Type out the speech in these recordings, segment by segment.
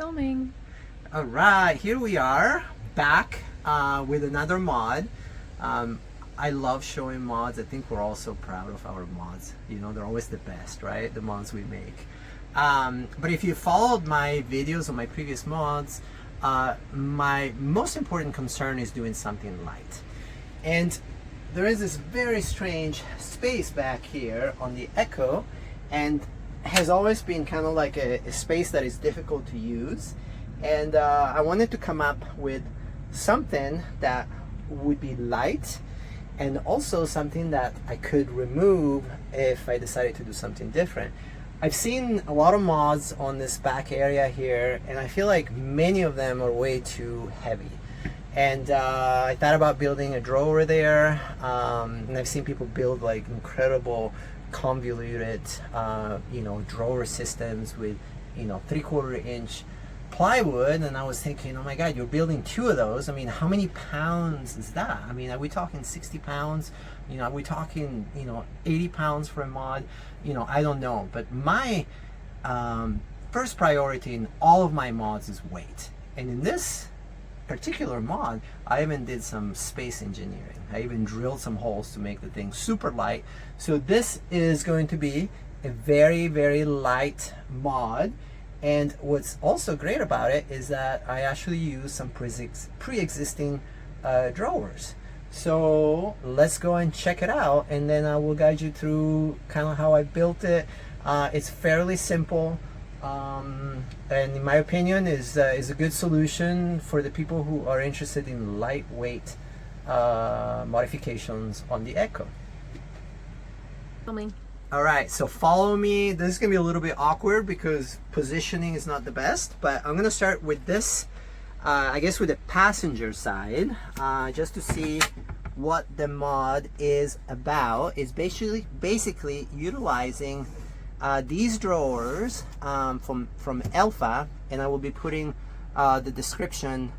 Filming. All right, here we are back with another mod. I love showing mods. I think we're all so proud of our mods. You know, they're always the best, right? The mods we make. But if you followed my videos on my previous mods, my most important concern is doing something light. And there is this very strange space back here on the Ekko, and has always been kind of like a space that is difficult to use. And I wanted to come up with something that would be light and also something that I could remove if I decided to do something different. I've seen a lot of mods on this back area here, and I feel like many of them are way too heavy. And I thought about building a drawer there, and I've seen people build like incredible convoluted drawer systems with 3/4 inch plywood. And I was thinking, oh my god, you're building 2 of those. I mean, how many pounds is that? I mean, are we talking 60 pounds? Are we talking 80 pounds for a mod? I don't know. But my first priority in all of my mods is weight. And in this particular mod, I even did some space engineering. I even drilled some holes to make the thing super light. So this is going to be a very, very light mod. And what's also great about it is that I actually use some pre-existing drawers. So let's go and check it out, and then I will guide you through kind of how I built it. It's fairly simple. And in my opinion is a good solution for the people who are interested in lightweight modifications on the Ekko. Filming. All right, so follow me. This is gonna be a little bit awkward because positioning is not the best, but I'm gonna start with this, I guess with the passenger side, just to see what the mod is about. It's basically utilizing these drawers from Elfa, and I will be putting the description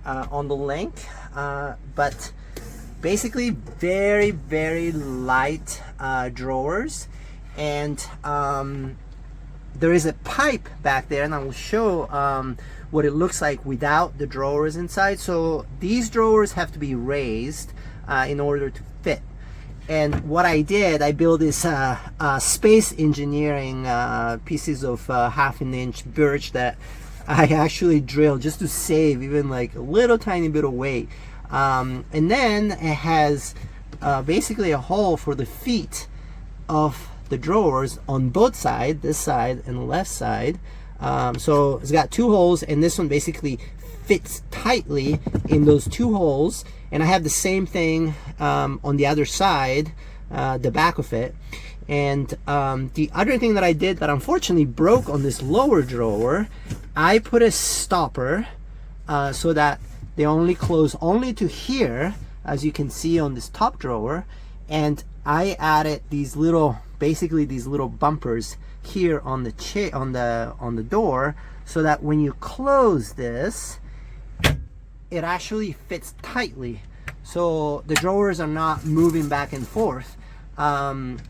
on the link, but basically very, very light drawers. And there is a pipe back there, and I will show what it looks like without the drawers inside. So these drawers have to be raised in order to fit. And what I did, I built this space engineering pieces of 1/2 inch birch that I actually drilled just to save even like a little tiny bit of weight. And then it has basically a hole for the feet of the drawers on both sides, this side and the left side. So it's got 2 holes, and this one basically fits tightly in those 2 holes. And I have the same thing on the other side, the back of it. And the other thing that I did that unfortunately broke on this lower drawer, I put a stopper so that they only close only to here, as you can see on this top drawer. And I added these little, basically these little bumpers here on the on the door, so that when you close this, it actually fits tightly, so the drawers are not moving back and forth.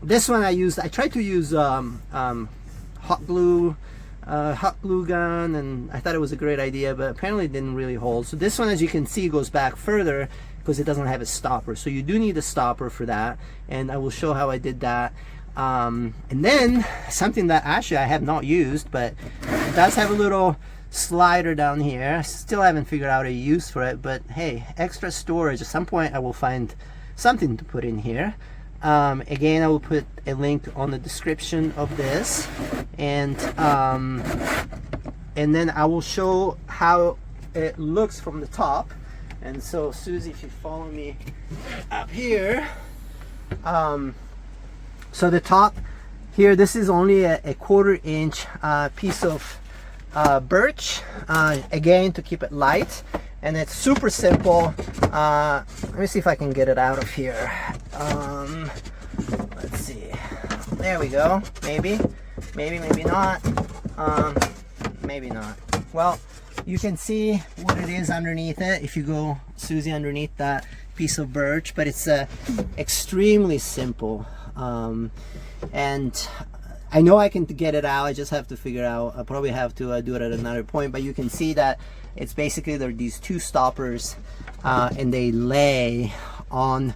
This one I tried to use hot glue gun, and I thought it was a great idea, but apparently it didn't really hold. So this one, as you can see, goes back further because it doesn't have a stopper. So you do need a stopper for that, and I will show how I did that. And then something that actually I have not used, but it does have a little slider down here. Still haven't figured out a use for it, but hey, extra storage. At some point I will find something to put in here. Again, I will put a link on the description of this, and then I will show how it looks from the top. And so Susie, if you follow me up here, so the top here, this is only a 1/4 inch piece of birch, again to keep it light, and it's super simple. Let me see if I can get it out of here. Let's see, there we go. Maybe not. Maybe not. Well, you can see what it is underneath it if you go, Susie, underneath that piece of birch, but it's extremely simple. And I know I can get it out. I just have to figure out. I'll probably have to do it at another point. But you can see that it's basically there are these two stoppers, and they lay on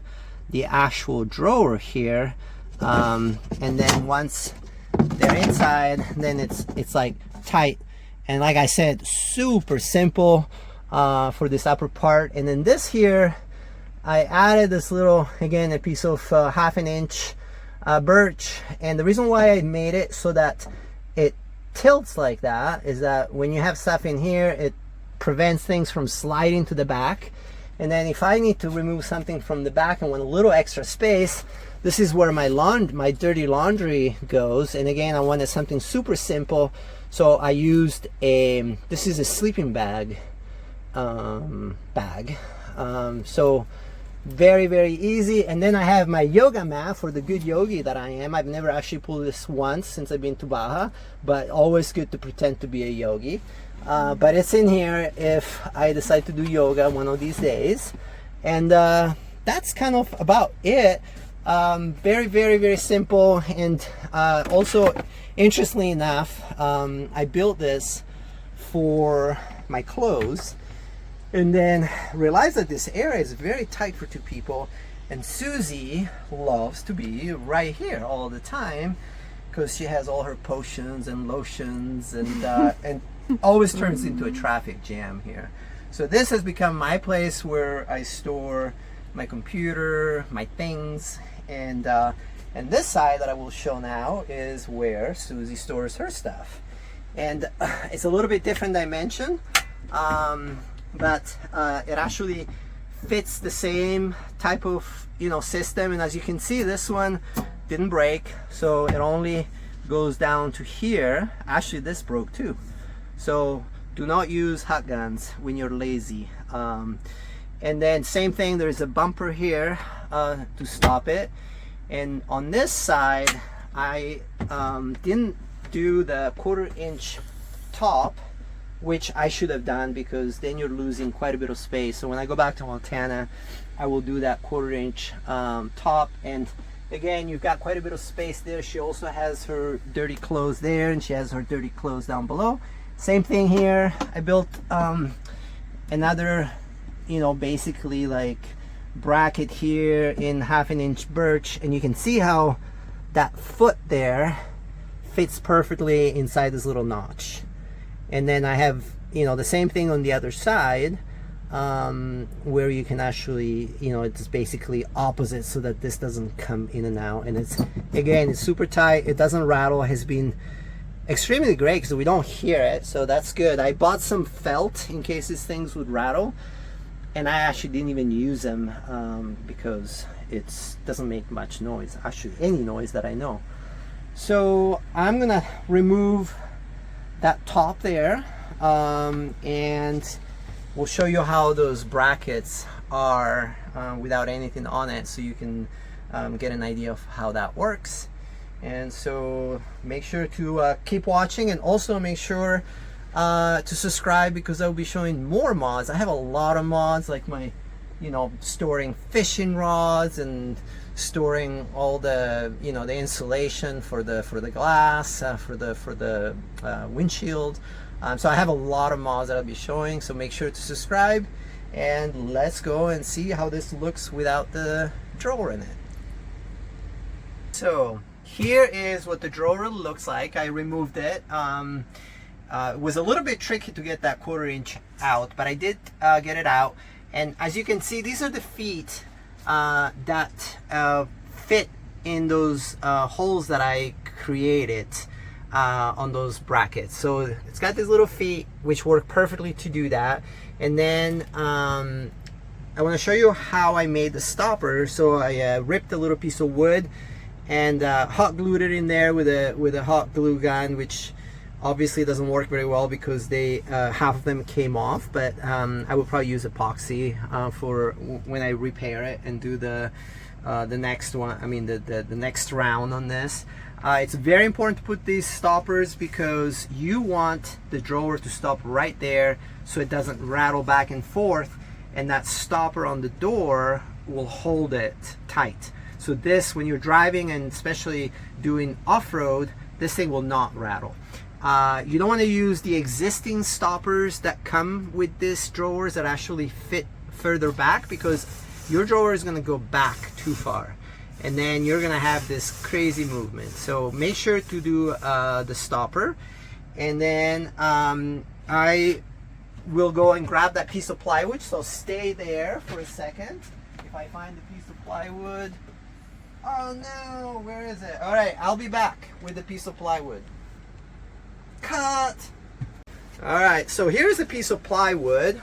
the actual drawer here. And then once they're inside, then it's like tight. And like I said, super simple for this upper part. And then this here, I added this little, again, a piece of 1/2 inch birch. And the reason why I made it so that it tilts like that is that when you have stuff in here, it prevents things from sliding to the back. And then if I need to remove something from the back and want a little extra space, this is where my dirty laundry goes. And again, I wanted something super simple, so I used this is a sleeping bag so very, very easy. And then I have my yoga mat for the good yogi that I am. I've never actually pulled this once since I've been to Baja, but always good to pretend to be a yogi. But it's in here if I decide to do yoga one of these days. And that's kind of about it. Very, very, very simple. And also, interestingly enough, I built this for my clothes, and then realized that this area is very tight for two people, and Susie loves to be right here all the time because she has all her potions and lotions, and always turns into a traffic jam here. So this has become my place where I store my computer, my things, and this side that I will show now is where Susie stores her stuff. And it's a little bit different dimension, but it actually fits the same type of system. And as you can see, this one didn't break, so it only goes down to here. Actually, this broke too. So do not use hot guns when you're lazy. And then same thing, there's a bumper here to stop it. And on this side, I didn't do the 1/4 inch top, which I should have done, because then you're losing quite a bit of space. So when I go back to Montana, I will do that 1/4 inch top. And again, you've got quite a bit of space there. She also has her dirty clothes there, and she has her dirty clothes down below. Same thing here. I built another, basically like bracket here in 1/2 inch birch, and you can see how that foot there fits perfectly inside this little notch. And then I have the same thing on the other side, where you can actually it's basically opposite, so that this doesn't come in and out. And it's super tight. It doesn't rattle. It has been extremely great because we don't hear it, so that's good. I bought some felt in case these things would rattle, and I actually didn't even use them because it doesn't make much noise, actually any noise that I know. So I'm gonna remove that top there, and we'll show you how those brackets are without anything on it, so you can get an idea of how that works. And so make sure to keep watching, and also make sure to subscribe, because I'll be showing more mods. I have a lot of mods, like my storing fishing rods, and storing all the the insulation for the glass, for the windshield. So I have a lot of mods that I'll be showing, so make sure to subscribe, and let's go and see how this looks without the drawer in it. So here is what the drawer looks like. I removed it. It was a little bit tricky to get that 1/4 inch out, but I did get it out. And as you can see, these are the feet that fit in those holes that I created on those brackets. So it's got these little feet which work perfectly to do that. And then I want to show you how I made the stopper. So I ripped a little piece of wood and hot glued it in there with a hot glue gun, which obviously doesn't work very well because they half of them came off. But I will probably use epoxy for when I repair it and do the next one. I mean the next round on this. It's very important to put these stoppers because you want the drawer to stop right there so it doesn't rattle back and forth, and that stopper on the door will hold it tight. So this, when you're driving and especially doing off-road, this thing will not rattle. You don't want to use the existing stoppers that come with these drawers that actually fit further back, because your drawer is going to go back too far and then you're going to have this crazy movement. So make sure to do the stopper. And then I will go and grab that piece of plywood, so stay there for a second. If I find the piece of plywood, oh no, where is it? All right, I'll be back with the piece of plywood. Cut. All right, so here's a piece of plywood.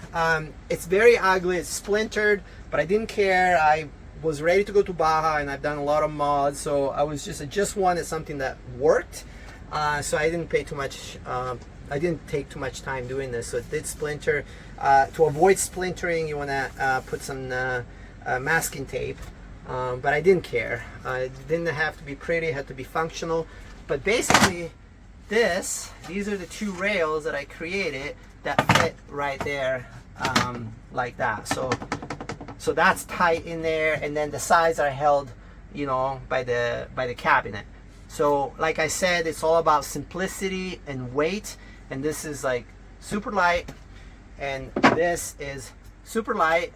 It's very ugly, it's splintered, but I didn't care. I was ready to go to Baja and I've done a lot of mods, so I just wanted something that worked. So I didn't pay too much, I didn't take too much time doing this, so it did splinter. To avoid splintering, you want to put some masking tape, but I didn't care. It didn't have to be pretty, it had to be functional. But basically, these are the two rails that I created that fit right there, like that. So that's tight in there, and then the sides are held, you know, by the cabinet. So like I said, it's all about simplicity and weight, and this is like super light, and this is super light.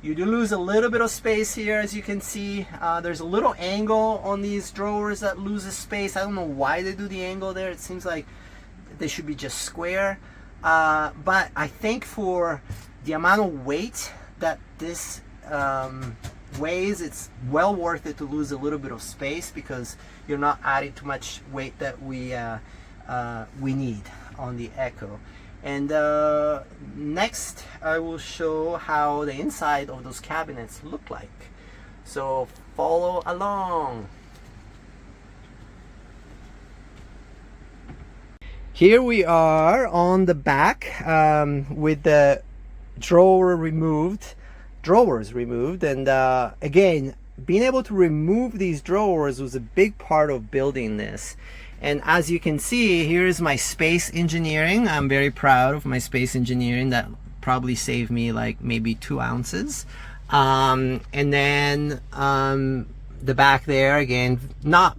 You do lose a little bit of space here, as you can see. There's a little angle on these drawers that loses space. I don't know why they do the angle there. It seems like they should be just square. But I think for the amount of weight that this weighs, it's well worth it to lose a little bit of space, because you're not adding too much weight that we need on the Ekko. And next I will show how the inside of those cabinets look like. So follow along. Here we are on the back with the drawers removed, and again, being able to remove these drawers was a big part of building this. And as you can see, here's my space engineering. I'm very proud of my space engineering. That probably saved me like maybe 2 ounces. And then the back there, again, not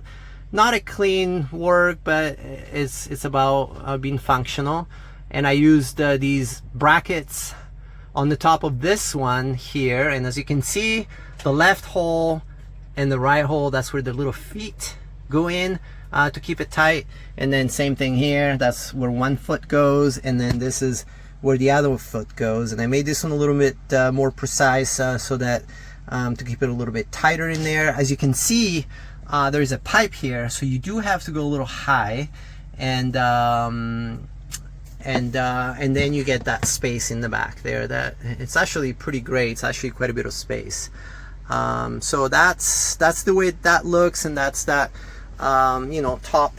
a clean work, but it's about being functional. And I used these brackets on the top of this one here, and as you can see, the left hole and the right hole, that's where the little feet go in to keep it tight. And then same thing here, that's where one foot goes, and then this is where the other foot goes. And I made this one a little bit more precise so that to keep it a little bit tighter in there. As you can see, there's a pipe here, so you do have to go a little high, and then you get that space in the back there. That it's actually pretty great. It's actually quite a bit of space. So that's the way that looks, and that's that you know, top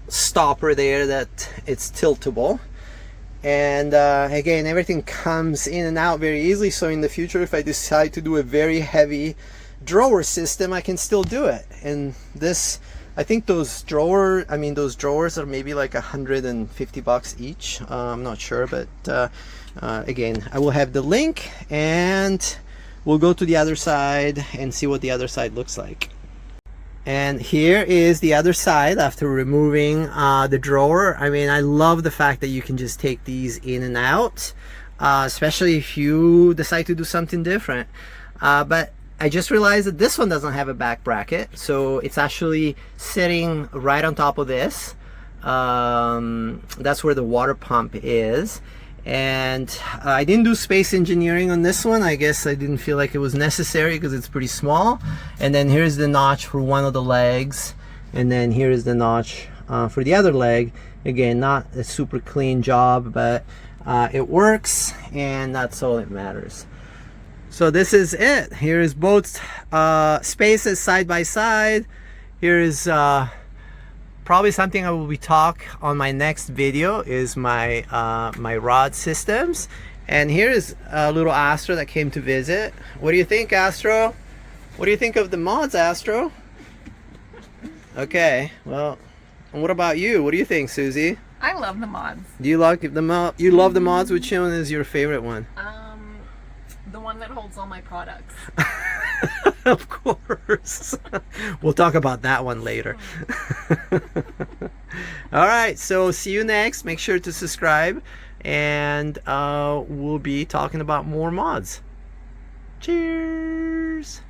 stopper there, that it's tiltable. And again, everything comes in and out very easily, so in the future if I decide to do a very heavy drawer system, I can still do it. And this, I think those drawers are maybe like $150 each. I'm not sure, but again, I will have the link, and we'll go to the other side and see what the other side looks like. And here is the other side after removing the drawer. I mean, I love the fact that you can just take these in and out, especially if you decide to do something different. But I just realized that this one doesn't have a back bracket, so it's actually sitting right on top of this. That's where the water pump is. And I didn't do space engineering on this one. I guess I didn't feel like it was necessary because it's pretty small. And then here's the notch for one of the legs, and then here is the notch for the other leg. Again, not a super clean job, but it works, and that's all that matters. So this is it. Here is both spaces side by side. Here is probably something I will be talk on my next video, is my my rod systems. And here is a little Astro that came to visit. What do you think, Astro? What do you think of the mods, Astro? Okay, well, and what about you? What do you think, Susie? I love the mods. Do you like the mod? You love the mods? Which one is your favorite one? The one that holds all my products. Of course. We'll talk about that one later. All right, so see you next. Make sure to subscribe, and we'll be talking about more mods. Cheers.